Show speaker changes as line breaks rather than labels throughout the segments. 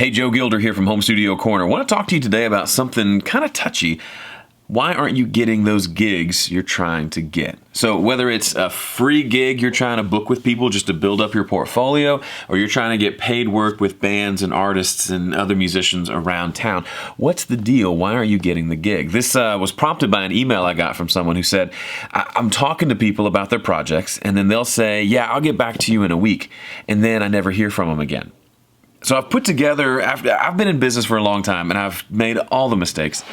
Hey, Joe Gilder here from Home Studio Corner. I want to talk to you today about something kind of touchy. Why aren't you getting those gigs you're trying to get? So whether it's a free gig you're trying to book with people just to build up your portfolio, or you're trying to get paid work with bands and artists and other musicians around town, what's the deal? Why aren't you getting the gig? This was prompted by an email I got from someone who said, I'm talking to people about their projects, and then they'll say, yeah, I'll get back to you in a week, and then I never hear from them again. So I've put together, I've been in business for a long time, and I've made all the mistakes,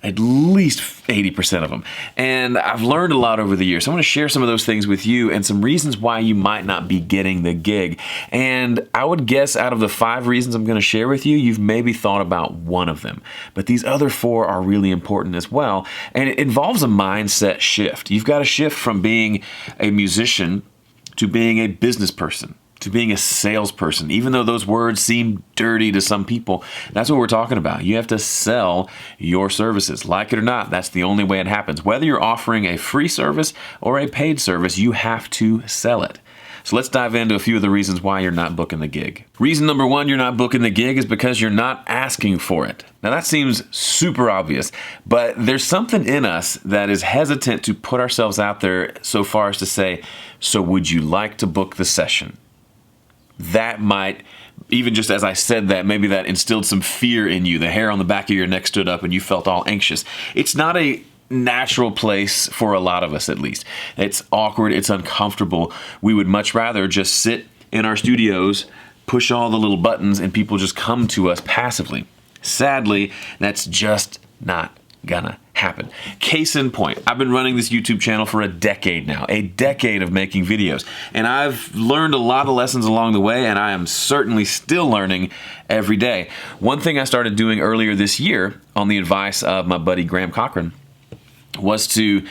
at least 80% of them. And I've learned a lot over the years. So I'm going to share some of those things with you and some reasons why you might not be getting the gig. And I would guess out of the 5 reasons I'm going to share with you, you've maybe thought about one of them. But these other 4 are really important as well. And it involves a mindset shift. You've got to shift from being a musician to being a business person, to being a salesperson. Even though those words seem dirty to some people, that's what we're talking about. You have to sell your services. Like it or not, that's the only way it happens. Whether you're offering a free service or a paid service, you have to sell it. So let's dive into a few of the reasons why you're not booking the gig. Reason number 1 you're not booking the gig is because you're not asking for it. Now that seems super obvious, but there's something in us that is hesitant to put ourselves out there so far as to say, so would you like to book the session? That might, even just as I said that, maybe that instilled some fear in you. The hair on the back of your neck stood up and you felt all anxious. It's not a natural place for a lot of us, at least. It's awkward, it's uncomfortable. We would much rather just sit in our studios, push all the little buttons, and people just come to us passively. Sadly, that's just not gonna happen. Case in point, I've been running this YouTube channel for a decade now, a decade of making videos, and I've learned a lot of lessons along the way, and I am certainly still learning every day. One thing I started doing earlier this year on the advice of my buddy Graham Cochran was to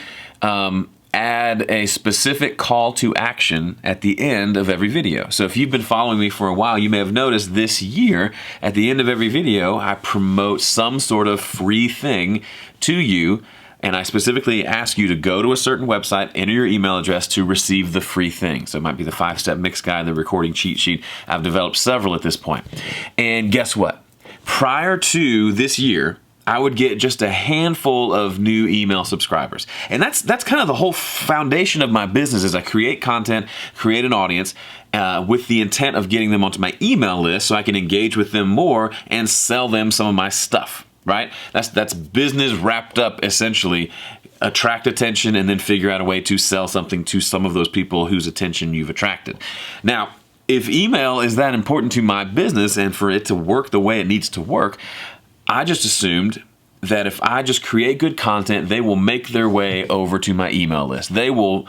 add a specific call to action at the end of every video. So if you've been following me for a while, you may have noticed this year, at the end of every video, I promote some sort of free thing to you, and I specifically ask you to go to a certain website, enter your email address to receive the free thing. So it might be the 5-step mix guide, the recording cheat sheet. I've developed several at this point. And guess what? Prior to this year, I would get just a handful of new email subscribers. And that's kind of the whole foundation of my business is I create content, create an audience with the intent of getting them onto my email list so I can engage with them more and sell them some of my stuff, right? That's business wrapped up essentially. Attract attention and then figure out a way to sell something to some of those people whose attention you've attracted. Now, if email is that important to my business and for it to work the way it needs to work, I just assumed that if I just create good content, they will make their way over to my email list. They will,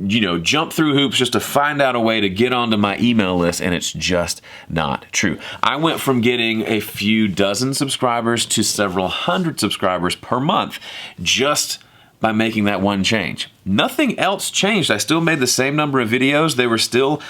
jump through hoops just to find out a way to get onto my email list, and it's just not true. I went from getting a few dozen subscribers to several hundred subscribers per month just by making that one change. Nothing else changed. I still made the same number of videos. They were still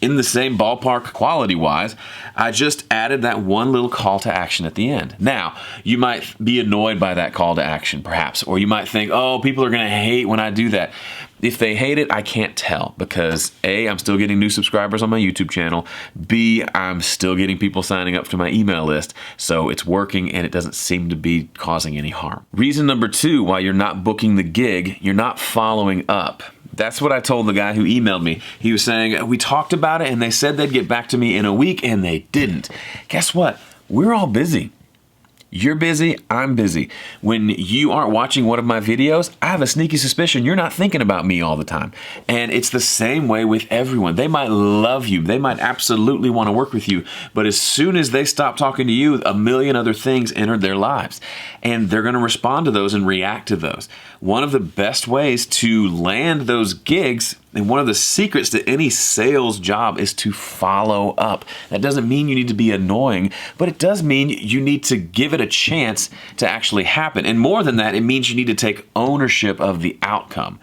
in the same ballpark quality-wise. I just added that one little call to action at the end. Now, you might be annoyed by that call to action, perhaps, or you might think, oh, people are going to hate when I do that. If they hate it, I can't tell because A, I'm still getting new subscribers on my YouTube channel. B, I'm still getting people signing up to my email list, so it's working and it doesn't seem to be causing any harm. Reason number 2 why you're not booking the gig, you're not following up. That's what I told the guy who emailed me. He was saying, we talked about it and they said they'd get back to me in a week and they didn't. Guess what? We're all busy. You're busy, I'm busy. When you aren't watching one of my videos, I have a sneaky suspicion you're not thinking about me all the time. And it's the same way with everyone. They might love you. They might absolutely want to work with you. But as soon as they stop talking to you, a million other things enter their lives. And they're going to respond to those and react to those. One of the best ways to land those gigs, and one of the secrets to any sales job, is to follow up. That doesn't mean you need to be annoying, but it does mean you need to give it a chance to actually happen. And more than that, it means you need to take ownership of the outcome.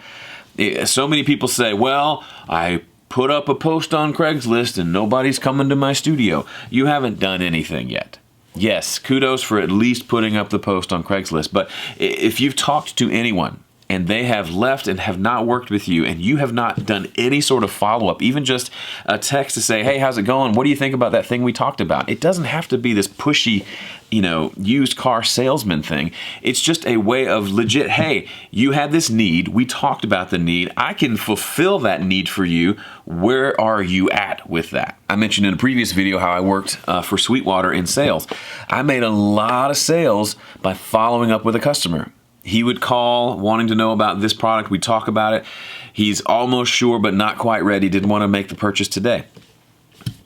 So many people say, well, I put up a post on Craigslist and nobody's coming to my studio. You haven't done anything yet. Yes, kudos for at least putting up the post on Craigslist. But if you've talked to anyone and they have left and have not worked with you, and you have not done any sort of follow-up, even just a text to say, hey, how's it going? What do you think about that thing we talked about? It doesn't have to be this pushy, used car salesman thing. It's just a way of legit, hey, you had this need. We talked about the need. I can fulfill that need for you. Where are you at with that? I mentioned in a previous video how I worked for Sweetwater in sales. I made a lot of sales by following up with a customer. He would call wanting to know about this product. We talk about it. He's almost sure but not quite ready. Didn't want to make the purchase today.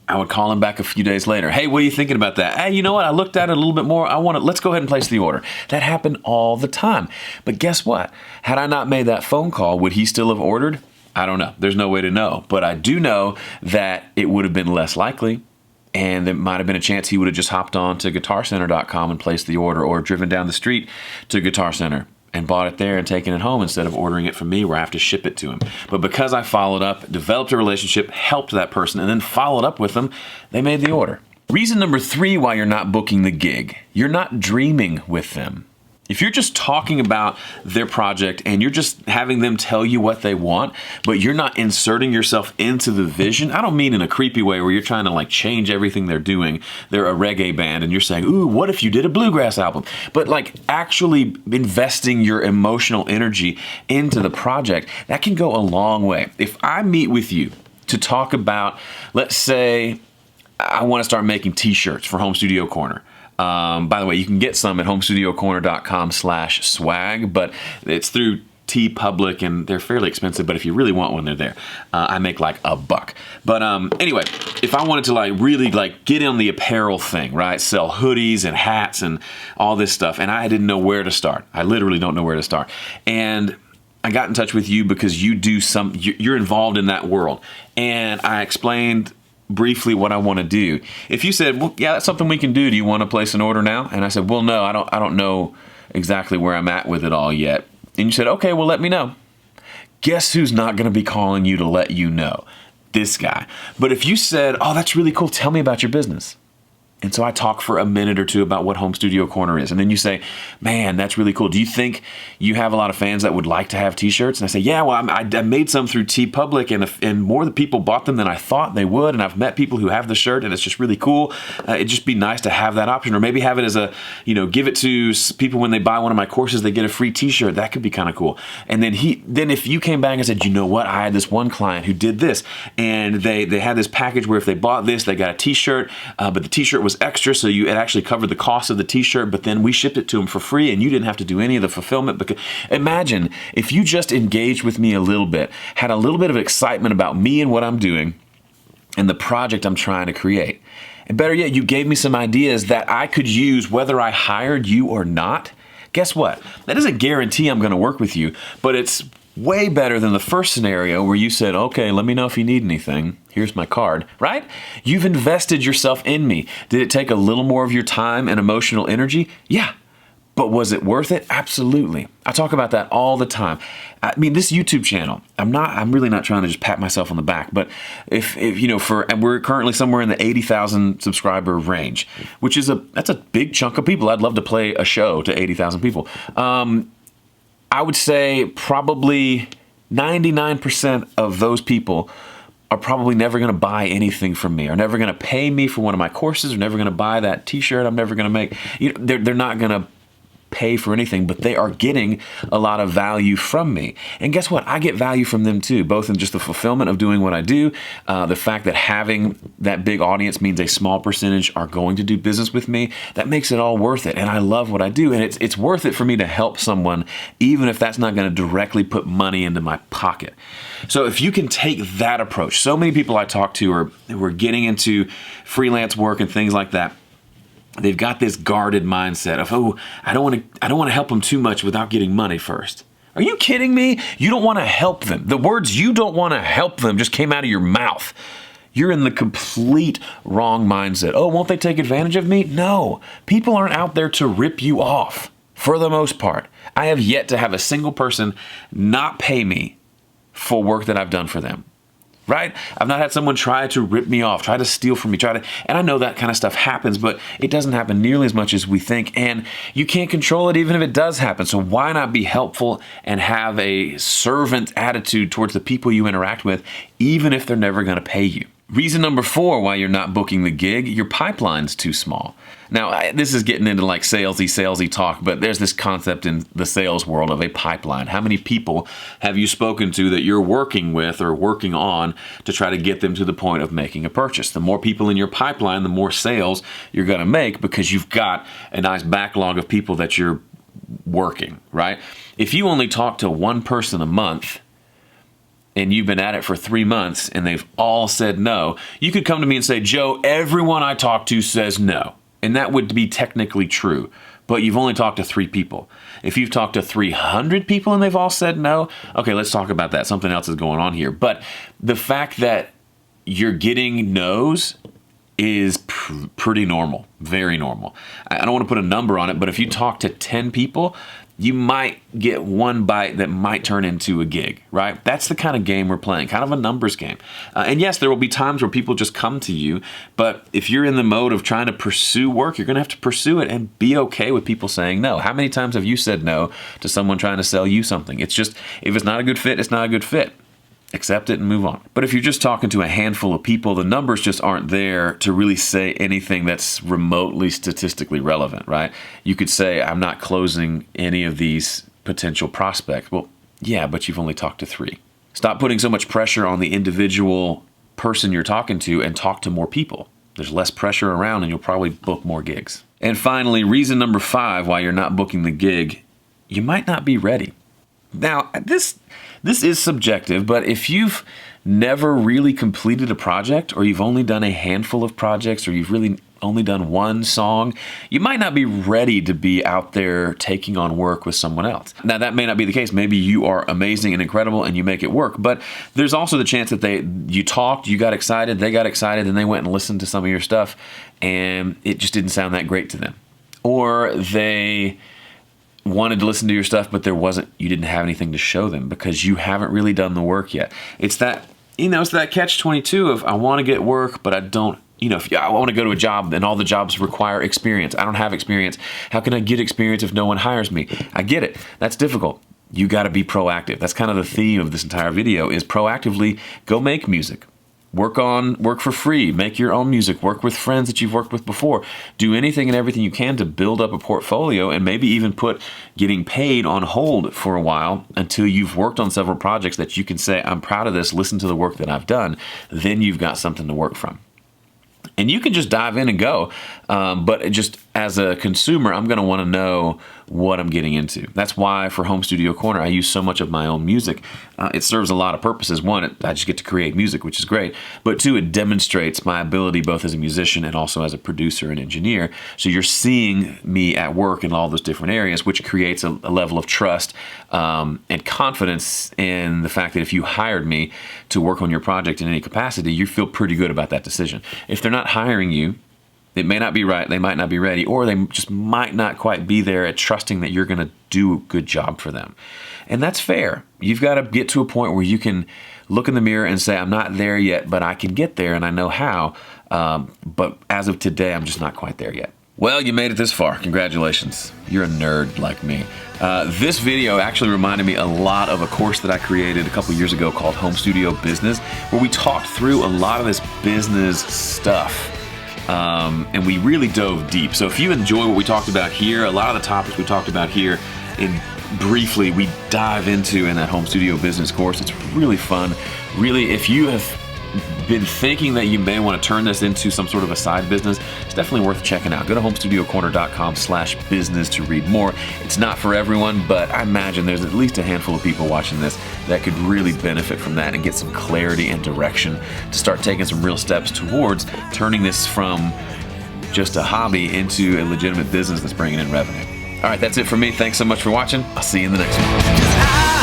I would call him back a few days later. Hey, what are you thinking about that? Hey, you know what? I looked at it a little bit more. Let's go ahead and place the order. That happened all the time. But guess what? Had I not made that phone call, would he still have ordered? I don't know. There's no way to know. But I do know that it would have been less likely. And there might have been a chance he would have just hopped on to guitarcenter.com and placed the order, or driven down the street to Guitar Center and bought it there and taken it home instead of ordering it from me where I have to ship it to him. But because I followed up, developed a relationship, helped that person, and then followed up with them, they made the order. Reason number 3 why you're not booking the gig: you're not dreaming with them. If you're just talking about their project and you're just having them tell you what they want, but you're not inserting yourself into the vision, I don't mean in a creepy way where you're trying to change everything they're doing. They're a reggae band and you're saying, ooh, what if you did a bluegrass album? But actually investing your emotional energy into the project, that can go a long way. If I meet with you to talk about, let's say, I want to start making t-shirts for Home Studio Corner. By the way, you can get some at homestudiocorner.com/swag, but it's through TeePublic and they're fairly expensive, but if you really want one, they're there. I make $1. But anyway, if I wanted to really get in the apparel thing, right? Sell hoodies and hats and all this stuff, and I didn't know where to start. I literally don't know where to start. And I got in touch with you because you're involved in that world. And I explained briefly what I want to do. If you said, well, yeah, that's something we can do. Do you want to place an order now? And I said, well, no, I don't know exactly where I'm at with it all yet. And you said, okay, well, let me know. Guess who's not going to be calling you to let you know? This guy. But if you said, oh, that's really cool, tell me about your business. And so I talk for a minute or two about what Home Studio Corner is. And then you say, man, that's really cool. Do you think you have a lot of fans that would like to have t-shirts? And I say, yeah, well, I made some through TeePublic, and more people bought them than I thought they would. And I've met people who have the shirt, and it's just really cool. It'd just be nice to have that option, or maybe have it as give it to people when they buy one of my courses, they get a free t-shirt. That could be kind of cool. And then if you came back and said, you know what, I had this one client who did this, and they had this package where if they bought this, they got a t-shirt, but the t-shirt was extra, so it actually covered the cost of the t-shirt, but then we shipped it to them for free and you didn't have to do any of the fulfillment. Because imagine if you just engaged with me a little bit, had a little bit of excitement about me and what I'm doing and the project I'm trying to create. And better yet, you gave me some ideas that I could use whether I hired you or not. Guess what? That doesn't guarantee I'm going to work with you, but it's way better than the first scenario where you said, okay, let me know if you need anything. Here's my card, right? You've invested yourself in me. Did it take a little more of your time and emotional energy? Yeah. But was it worth it? Absolutely. I talk about that all the time. I mean, this YouTube channel, I'm really not trying to just pat myself on the back, but if we're currently somewhere in the 80,000 subscriber range, which is that's a big chunk of people. I'd love to play a show to 80,000 people. I would say probably 99% of those people are probably never going to buy anything from me, are never going to pay me for one of my courses, are never going to buy that t-shirt I'm never going to make. They're not going to pay for anything, but they are getting a lot of value from me. And guess what? I get value from them too, both in just the fulfillment of doing what I do, the fact that having that big audience means a small percentage are going to do business with me. That makes it all worth it. And I love what I do. And it's worth it for me to help someone, even if that's not going to directly put money into my pocket. So if you can take that approach, so many people I talk to are getting into freelance work and things like that. They've got this guarded mindset of, oh, I don't want to help them too much without getting money first. Are you kidding me? You don't want to help them. The words "you don't want to help them" just came out of your mouth. You're in the complete wrong mindset. Oh, won't they take advantage of me? No. People aren't out there to rip you off, for the most part. I have yet to have a single person not pay me for work that I've done for them. right? I've not had someone try to rip me off, try to steal from me, and I know that kind of stuff happens, but it doesn't happen nearly as much as we think, and you can't control it even if it does happen. So why not be helpful and have a servant attitude towards the people you interact with, even if they're never going to pay you? Reason number 4 why you're not booking the gig: your pipeline's too small. Now, this is getting into like salesy talk, but there's this concept in the sales world of a pipeline. How many people have you spoken to that you're working with or working on to try to get them to the point of making a purchase? The more people in your pipeline, the more sales you're going to make, because you've got a nice backlog of people that you're working, right? If you only talk to one person a month, and you've been at it for 3 months and they've all said no, you could come to me and say, Joe, everyone I talk to says no. And that would be technically true, but you've only talked to 3 people. If you've talked to 300 people and they've all said no, okay, let's talk about that. Something else is going on here. But the fact that you're getting no's is pretty normal, very normal. I don't want to put a number on it, but if you talk to 10 people, you might get one bite that might turn into a gig, right? That's the kind of game we're playing, kind of a numbers game. And yes, there will be times where people just come to you, but if you're in the mode of trying to pursue work, you're going to have to pursue it and be okay with people saying no. How many times have you said no to someone trying to sell you something? It's just, if it's not a good fit, it's not a good fit. Accept it and move on. But if you're just talking to a handful of people, the numbers just aren't there to really say anything that's remotely statistically relevant, right? You could say, I'm not closing any of these potential prospects. Well, yeah, but you've only talked to 3. Stop putting so much pressure on the individual person you're talking to and talk to more people. There's less pressure around and you'll probably book more gigs. And finally, reason number 5 why you're not booking the gig: you might not be ready. Now, this is subjective, but if you've never really completed a project, or you've only done a handful of projects, or you've really only done one song, you might not be ready to be out there taking on work with someone else. Now, that may not be the case. Maybe you are amazing and incredible and you make it work, but there's also the chance that you talked, you got excited, they got excited, and they went and listened to some of your stuff, and it just didn't sound that great to them. Or they wanted to listen to your stuff, but you didn't have anything to show them because you haven't really done the work yet. It's that, it's that catch-22 of, I want to get work, but I don't, if I want to go to a job and all the jobs require experience. I don't have experience. How can I get experience if no one hires me? I get it. That's difficult. You got to be proactive. That's kind of the theme of this entire video, is proactively go make music. Work for free, make your own music, work with friends that you've worked with before. Do anything and everything you can to build up a portfolio, and maybe even put getting paid on hold for a while until you've worked on several projects that you can say, I'm proud of this, listen to the work that I've done. Then you've got something to work from. And you can just dive in and go, but just as a consumer, I'm going to want to know what I'm getting into. That's why for Home Studio Corner, I use so much of my own music. It serves a lot of purposes. One, I just get to create music, which is great. But 2, it demonstrates my ability both as a musician and also as a producer and engineer. So you're seeing me at work in all those different areas, which creates a level of trust and confidence in the fact that if you hired me to work on your project in any capacity, you feel pretty good about that decision. If they're not hiring you, it may not be right, they might not be ready, or they just might not quite be there at trusting that you're going to do a good job for them. And that's fair. You've got to get to a point where you can look in the mirror and say, I'm not there yet, but I can get there and I know how. But as of today, I'm just not quite there yet. Well, you made it this far. Congratulations. You're a nerd like me. This video actually reminded me a lot of a course that I created a couple years ago called Home Studio Business, where we talked through a lot of this business stuff. And we really dove deep. So if you enjoy what we talked about here, a lot of the topics we talked about here, briefly we dive into in that Home Studio Business course. It's really fun. Really, if you have been thinking that you may want to turn this into some sort of a side business, it's definitely worth checking out. Go to homestudiocorner.com/business to read more. It's not for everyone, but I imagine there's at least a handful of people watching this that could really benefit from that and get some clarity and direction to start taking some real steps towards turning this from just a hobby into a legitimate business that's bringing in revenue. All right, that's it for me. Thanks so much for watching. I'll see you in the next one.